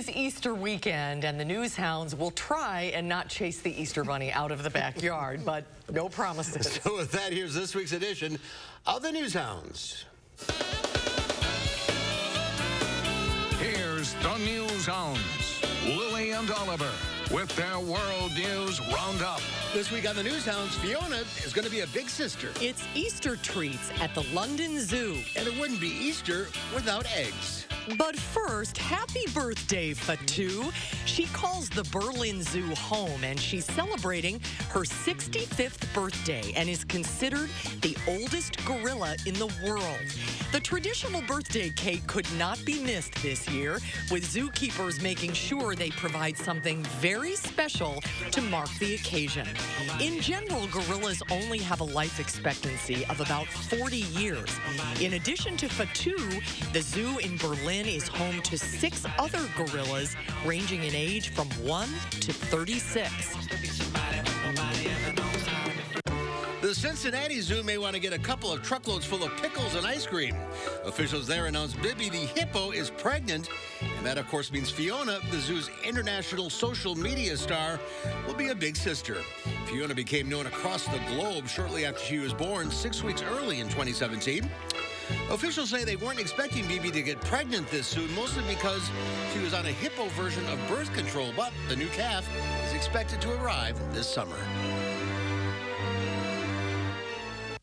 is Easter weekend, and the Newshounds will try and not chase the Easter Bunny out of the backyard, but no promises. So with that, here's this week's edition of the Newshounds. Here's the Newshounds, Lui and Oliver, with their World News Roundup. This week on the Newshounds, Fiona is going to be a big sister. It's Easter treats at the London Zoo. And it wouldn't be Easter without eggs. But first, happy birthday, Fatu. She calls the Berlin Zoo home, and she's celebrating her 65th birthday and is considered the oldest gorilla in the world. The traditional birthday cake could not be missed this year, with zookeepers making sure they provide something very special to mark the occasion. In general, gorillas only have a life expectancy of about 40 years. In addition to Fatu, the zoo in Berlin is home to 6 other gorillas ranging in age from 1 to 36. The Cincinnati Zoo may want to get a couple of truckloads full of pickles and ice cream. Officials there announced Bibi the hippo is pregnant, and that, of course, means Fiona, the zoo's international social media star, will be a big sister. Fiona became known across the globe shortly after she was born, 6 weeks early in 2017. Officials say they weren't expecting Bibi to get pregnant this soon, mostly because she was on a hippo version of birth control, but the new calf is expected to arrive this summer.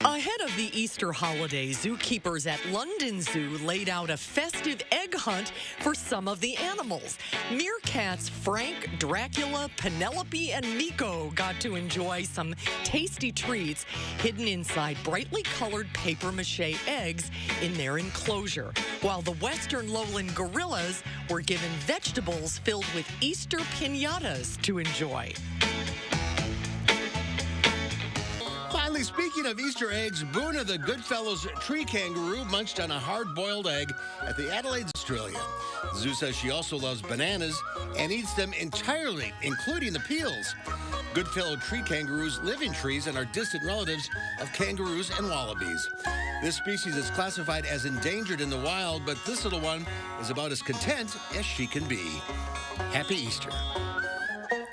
Ahead of the Easter holiday, zookeepers at London Zoo laid out a festive egg hunt for some of the animals. Meerkats Frank, Dracula, Penelope, and Miko got to enjoy some tasty treats hidden inside brightly colored papier-mâché eggs in their enclosure, while the western lowland gorillas were given vegetables filled with Easter piñatas to enjoy. Finally, speaking of Easter eggs, Boone of the Goodfellows tree kangaroo munched on a hard-boiled egg at the Adelaide Australia. The zoo says she also loves bananas and eats them entirely, including the peels. Goodfellow tree kangaroos live in trees and are distant relatives of kangaroos and wallabies. This species is classified as endangered in the wild, but this little one is about as content as she can be. Happy Easter.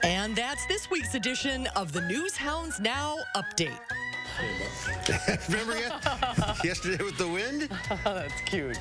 And that's this week's edition of the Newshounds Now update. Remember yesterday with the wind? That's cute.